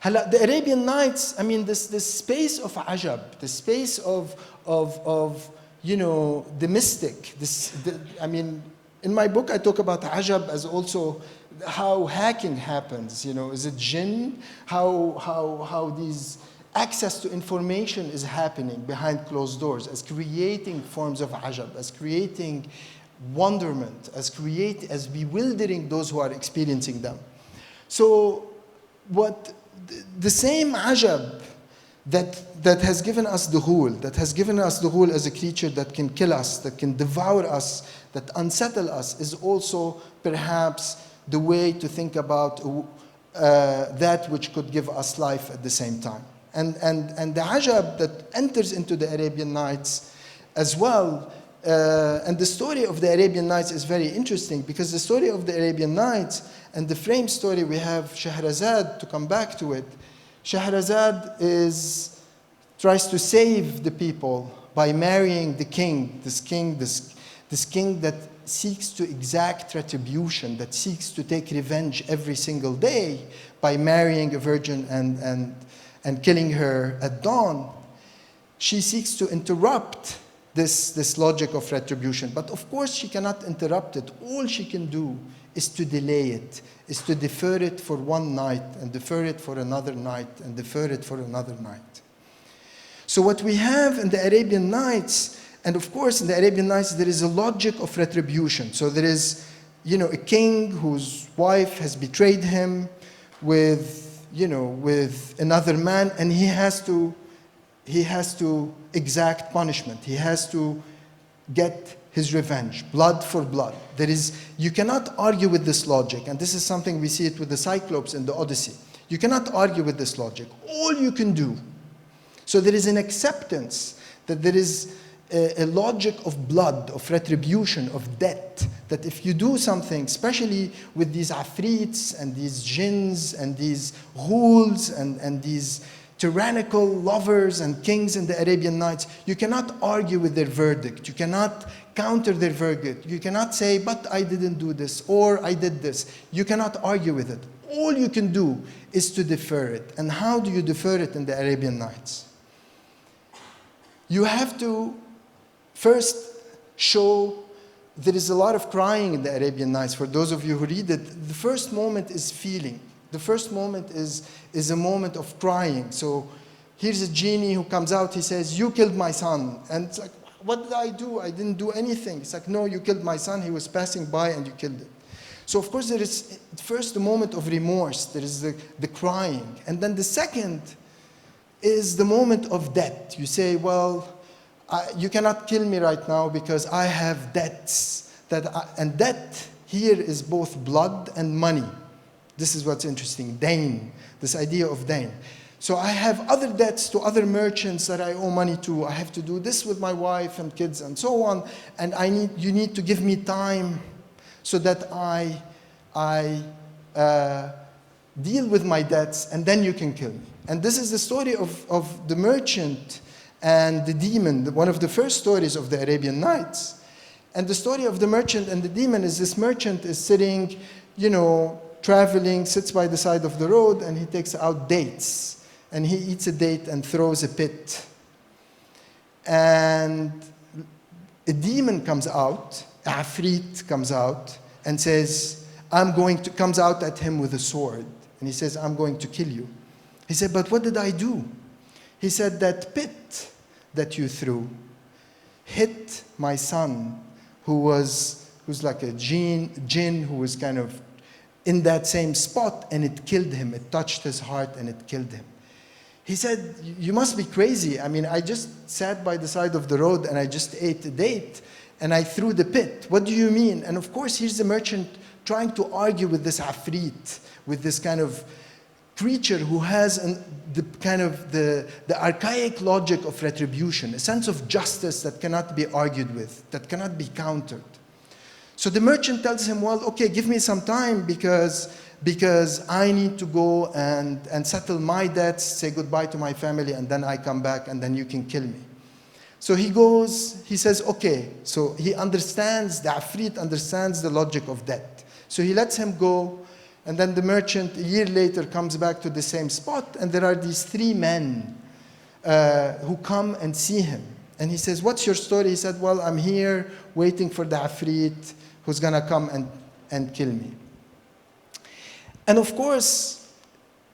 The Arabian Nights, this space of ajab, the space of the mystic. In my book, I talk about ajab as also how hacking happens. Is it jinn? How these access to information is happening behind closed doors, as creating forms of ajab, as creating wonderment, as bewildering those who are experiencing them. So, the same ajab that has given us the ghul, that has given us the ghul as a creature that can kill us, that can devour us, that unsettle us, is also perhaps the way to think about that which could give us life at the same time. And the ajab that enters into the Arabian Nights as well, and the story of the Arabian Nights is very interesting, because the story of the Arabian Nights and the frame story, we have Shahrazad, to come back to it. Shahrazad tries to save the people by marrying the king, this king that seeks to exact retribution, that seeks to take revenge every single day by marrying a virgin and killing her at dawn. She seeks to interrupt this logic of retribution. But of course, she cannot interrupt it. All she can do is to delay it, is to defer it for one night, and defer it for another night, and defer it for another night. So what we have in the Arabian Nights, and of course in the Arabian Nights, there is a logic of retribution. So there is, a king whose wife has betrayed him with another man, and he has to exact punishment. He has to get his revenge, blood for blood. You cannot argue with this logic, and this is something we see it with the Cyclops in the Odyssey. You cannot argue with this logic. All you can do. So there is an acceptance that there is a logic of blood, of retribution, of debt, that if you do something, especially with these afrits and these jinns and these ghuls and these tyrannical lovers and kings in the Arabian Nights, you cannot argue with their verdict. You cannot counter their verdict. You cannot say, but I didn't do this, or I did this. You cannot argue with it. All you can do is to defer it. And how do you defer it in the Arabian Nights? you have to first show there is a lot of crying in the Arabian Nights. For those of you who read it, the first moment is feeling. The first moment is a moment of crying. So here's a genie who comes out, he says, you killed my son. And it's like, what did I do? I didn't do anything. It's like, no, you killed my son. He was passing by and you killed it. So of course there is first the moment of remorse. There is the crying. And then the second is the moment of debt. You say, well, you cannot kill me right now because I have debts. And debt here is both blood and money. This is what's interesting, dain, this idea of dain. So I have other debts to other merchants that I owe money to. I have to do this with my wife and kids and so on. And you need to give me time so that I deal with my debts, and then you can kill me. And this is the story of the merchant and the demon, one of the first stories of the Arabian Nights. And the story of the merchant and the demon is this merchant is sitting, traveling, sits by the side of the road, and he takes out dates. And he eats a date and throws a pit. And a demon comes out, a afrit comes out, and says, comes out at him with a sword. And he says, I'm going to kill you. He said, but what did I do? He said, that pit that you threw hit my son, who's like a jinn who was kind of in that same spot, and it killed him. It touched his heart and it killed him. He said, you must be crazy. I mean, I just sat by the side of the road and I just ate a date and I threw the pit. What do you mean? And of course, here's the merchant trying to argue with this afrit, with this kind of creature who has the archaic logic of retribution, a sense of justice that cannot be argued with, that cannot be countered. So the merchant tells him, well, okay, give me some time because I need to go and settle my debts, say goodbye to my family, and then I come back and then you can kill me. So he goes, he says, okay. So he understands, the Afrit understands the logic of debt. So he lets him go, and then the merchant, a year later, comes back to the same spot, and there are these three men who come and see him. And he says, what's your story? He said, well, I'm here waiting for the Afrit who's gonna come and kill me. And of course,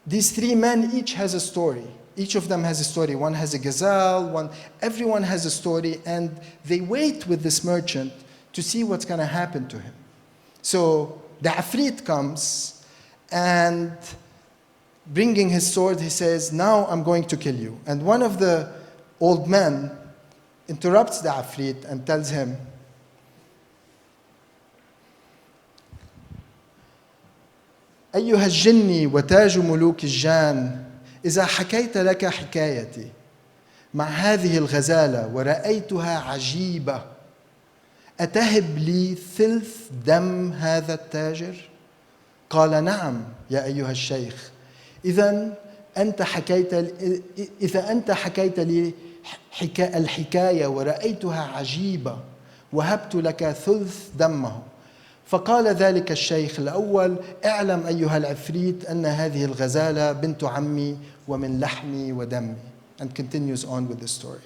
these three men each has a story. Each of them has a story. One has a gazelle, everyone has a story, and they wait with this merchant to see what's gonna happen to him. So the Afrit comes, and bringing his sword, he says, now I'm going to kill you. And one of the old men interrupts the Afrit and tells him, أيها الجني وتاج ملوك الجان إذا حكيت لك حكايتي مع هذه الغزالة ورأيتها عجيبة أتهب لي ثلث دم هذا التاجر؟ قال نعم يا أيها الشيخ إذا أنت حكيت لي الحكاية ورأيتها عجيبة وهبت لك ثلث دمه. فقال ذلك الشيخ الأول اعلم أيها العفريت أن هذه الغزالة بنت عمي ومن لحمي ودمي. And continues on with the story.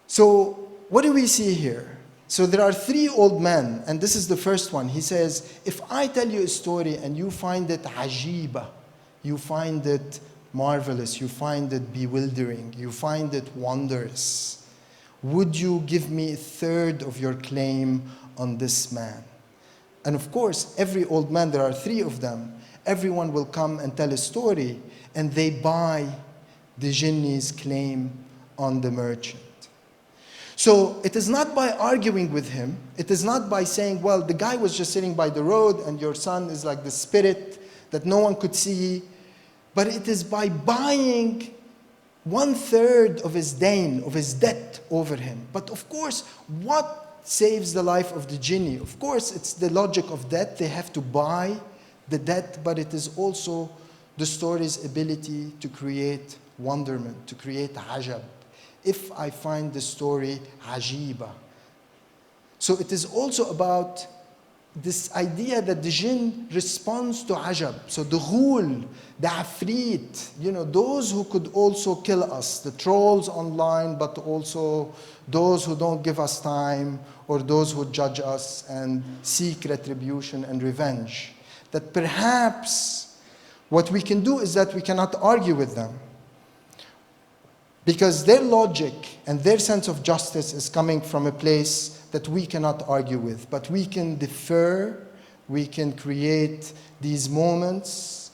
So what do we see here? So there are three old men, and this is the first one. He says, if I tell you a story and you find it ajiba, you find it marvelous, you find it bewildering, you find it wondrous, would you give me a third of your claim on this man? And of course, every old man, there are three of them, everyone will come and tell a story, and they buy the jinni's claim on the merchant. So it is not by arguing with him, it is not by saying, well, the guy was just sitting by the road and your son is like the spirit that no one could see, but it is by buying 1/3 of his dain, of his debt over him. But of course, what saves the life of the jinni? Of course, it's the logic of debt. They have to buy the debt, but it is also the story's ability to create wonderment, to create ajab. If I find the story ajiba. So it is also about this idea that the jinn responds to ajab. So the ghul, the afrit, you know, those who could also kill us, the trolls online, but also those who don't give us time, or those who judge us and seek retribution and revenge. That perhaps what we can do is that we cannot argue with them, because their logic and their sense of justice is coming from a place that we cannot argue with. But we can defer, we can create these moments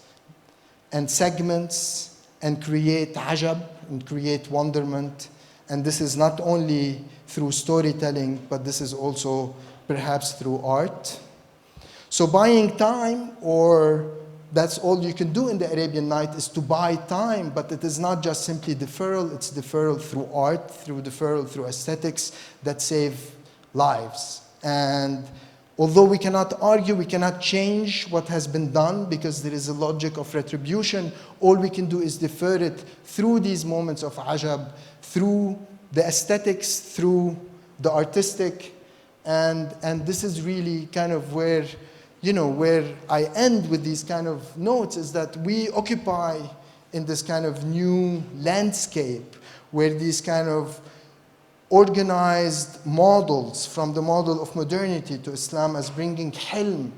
and segments and create ajab and create wonderment. And this is not only through storytelling, but this is also perhaps through art. So buying time, or that's all you can do in the Arabian Night, is to buy time, but it is not just simply deferral, it's deferral through art, through deferral through aesthetics that save lives. And although we cannot argue, we cannot change what has been done because there is a logic of retribution, all we can do is defer it through these moments of ajab, through the aesthetics, through the artistic. And this is really kind of where, you know, where I end with these kind of notes, is that we occupy in this kind of new landscape where these kind of organized models, from the model of modernity to Islam as bringing hilm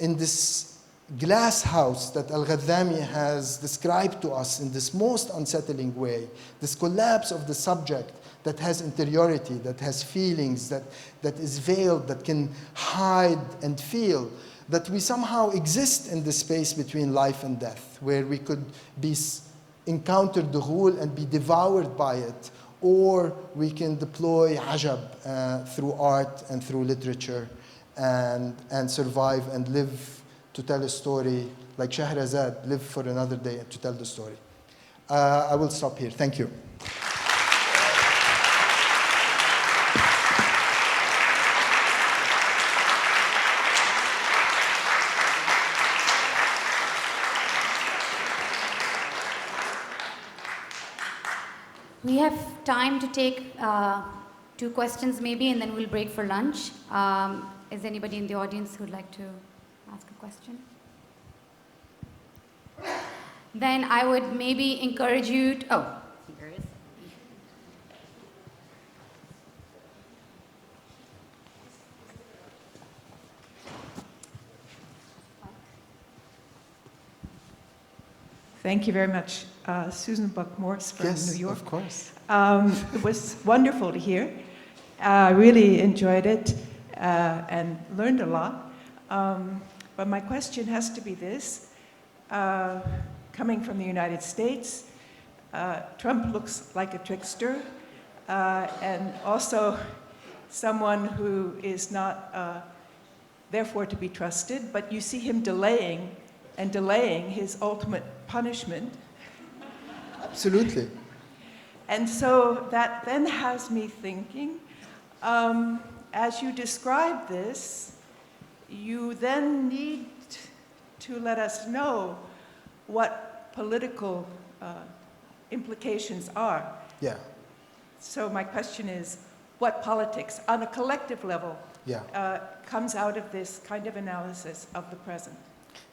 in this glass house that Al-Ghazami has described to us in this most unsettling way, this collapse of the subject that has interiority, that has feelings, that is veiled, that can hide and feel, that we somehow exist in the space between life and death, where we could encounter the ghul and be devoured by it, or we can deploy ajab through art and through literature and survive and live to tell a story like Shahrazad, live for another day to tell the story. I will stop here. Thank you. We have time to take 2 questions maybe, and then we'll break for lunch. Is anybody in the audience who would like to ask a question? Then I would maybe encourage you to, oh, here it is. Thank you very much. Susan Buck-Morse from New York. Yes, of course. It was wonderful to hear. I really enjoyed it and learned a lot. But my question has to be this. Coming from the United States, Trump looks like a trickster and also someone who is not therefore to be trusted, but you see him delaying his ultimate punishment. Absolutely. And so that then has me thinking, as you describe this, you then need to let us know what political implications are. Yeah. So my question is, what politics, on a collective level, comes out of this kind of analysis of the present?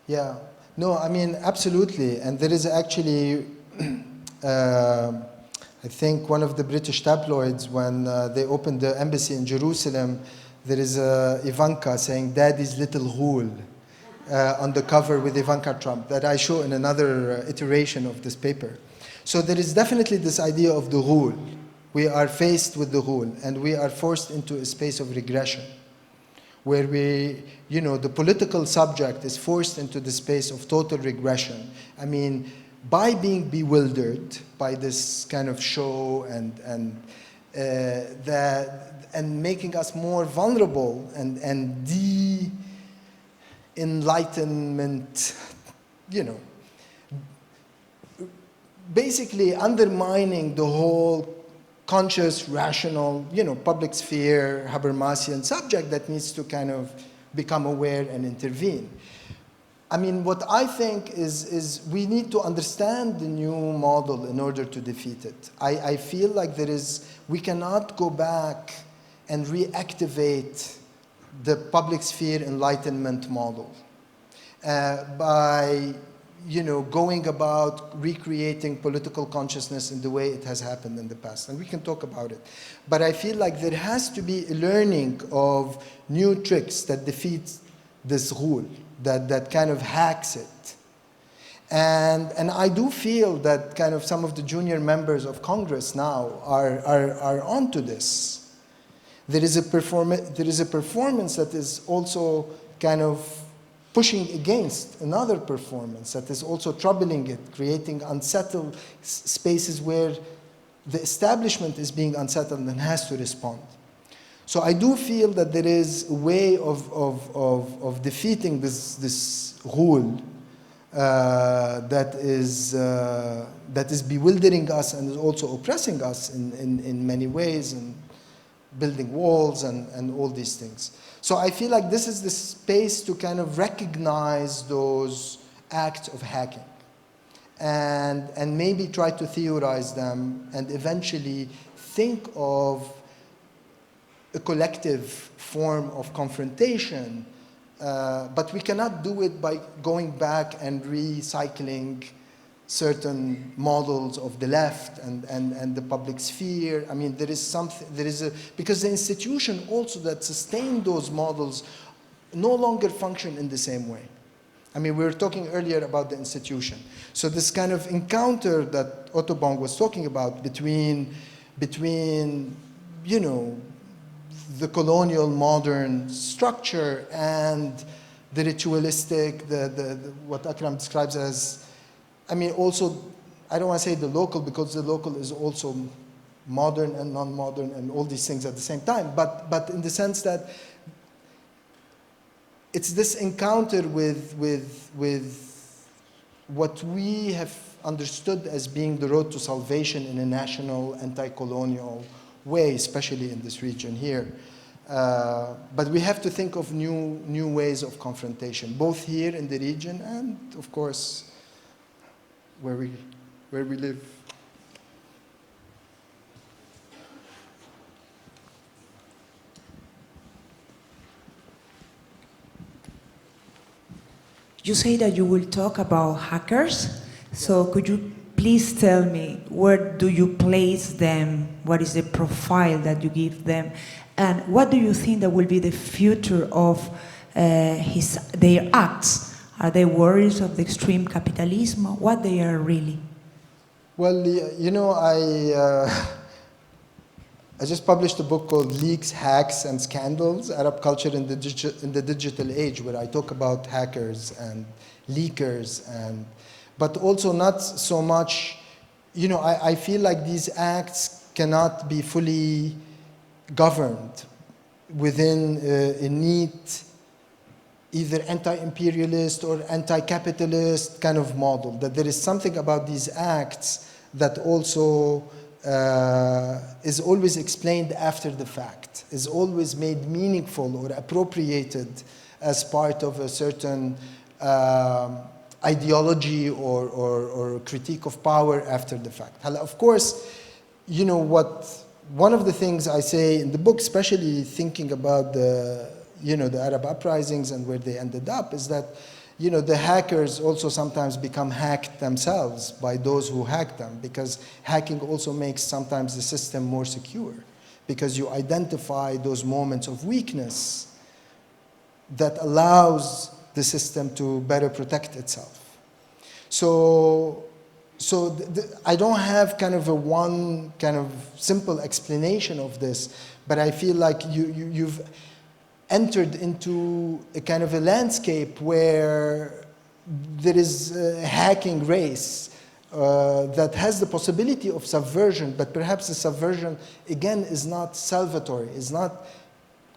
Yeah. No, I mean, absolutely. And there is actually, I think one of the British tabloids, when they opened the embassy in Jerusalem, there is Ivanka saying, "Daddy's little ghul," on the cover with Ivanka Trump, that I show in another iteration of this paper. So there is definitely this idea of the ghul. We are faced with the ghul, and we are forced into a space of regression, where we, you know, the political subject is forced into the space of total regression. I mean, by being bewildered by this kind of show and making us more vulnerable and de-enlightenment, you know, basically undermining the whole conscious, rational, you know, public sphere, Habermasian subject that needs to kind of become aware and intervene. I mean, what I think is we need to understand the new model in order to defeat it. I feel like we cannot go back and reactivate the public sphere enlightenment model, by going about recreating political consciousness in the way it has happened in the past. And we can talk about it. But I feel like there has to be a learning of new tricks that defeat this rule, that kind of hacks it. And I do feel that kind of some of the junior members of Congress now are onto this. There is a performance that is also kind of pushing against another performance that is also troubling it, creating unsettled spaces where the establishment is being unsettled and has to respond. So I do feel that there is a way of defeating this rule that is bewildering us and is also oppressing us in many ways, and building walls and all these things. So I feel like this is the space to kind of recognize those acts of hacking and maybe try to theorize them and eventually think of a collective form of confrontation, but we cannot do it by going back and recycling certain models of the left and the public sphere. I mean, because the institution also that sustained those models no longer function in the same way. I mean, we were talking earlier about the institution. So this kind of encounter that Ottobong was talking about between the colonial modern structure and the ritualistic, what Akram describes as, I mean, also, I don't want to say the local, because the local is also modern and non-modern and all these things at the same time, but in the sense that it's this encounter with what we have understood as being the road to salvation in a national, anti-colonial way, especially in this region here. But we have to think of new ways of confrontation, both here in the region and, of course, where we live. You say that you will talk about hackers. So could you please tell me, where do you place them? What is the profile that you give them? And what do you think that will be the future of their acts? Are they worries of the extreme capitalism? What they are really? Well, I just published a book called Leaks, Hacks, and Scandals, Arab Culture in the Digital Age, where I talk about hackers and leakers, but also not so much, I feel like these acts cannot be fully governed within a neat, either anti-imperialist or anti-capitalist kind of model, that there is something about these acts that also is always explained after the fact, is always made meaningful or appropriated as part of a certain ideology or critique of power after the fact. Of course, one of the things I say in the book, especially thinking about the Arab uprisings and where they ended up, is that the hackers also sometimes become hacked themselves by those who hack them, because hacking also makes sometimes the system more secure, because you identify those moments of weakness that allows the system to better protect itself. So I don't have kind of one kind of simple explanation of this, but I feel like you've entered into a kind of a landscape where there is a hacking race that has the possibility of subversion, but perhaps the subversion, again, is not salvatory, is not,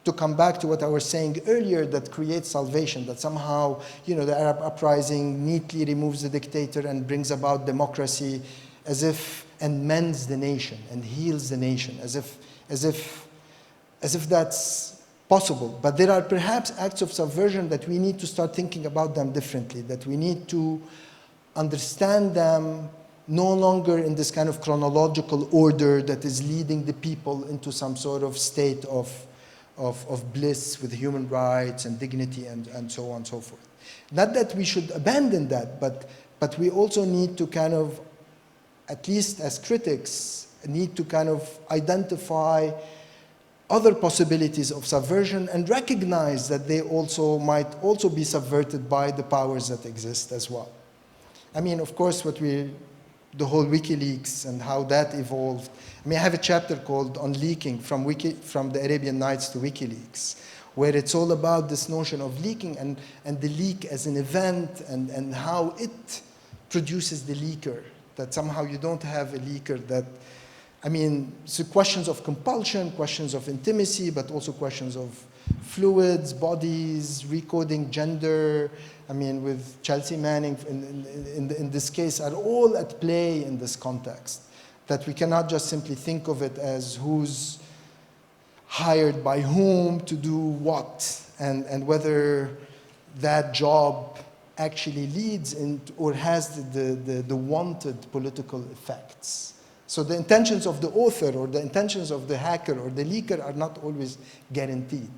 to come back to what I was saying earlier, that creates salvation, that somehow, the Arab uprising neatly removes the dictator and brings about democracy and mends the nation and heals the nation, as if that's possible. But there are perhaps acts of subversion that we need to start thinking about them differently, that we need to understand them no longer in this kind of chronological order that is leading the people into some sort of state of of bliss with human rights and dignity and so on and so forth. Not that we should abandon that, but we also need to kind of, at least as critics, need to kind of identify other possibilities of subversion and recognize that they also might also be subverted by the powers that exist as well. I mean, of course, the whole WikiLeaks and how that evolved. I mean, I have a chapter called on leaking from the Arabian Nights to WikiLeaks, where it's all about this notion of leaking and the leak as an event and how it produces the leaker, that somehow you don't have a leaker that, I mean, so questions of compulsion, questions of intimacy, but also questions of fluids, bodies, recoding gender, I mean, with Chelsea Manning in this case, are all at play in this context. That we cannot just simply think of it as who's hired by whom to do what, and whether that job actually leads in or has the wanted political effects. So the intentions of the author or the intentions of the hacker or the leaker are not always guaranteed.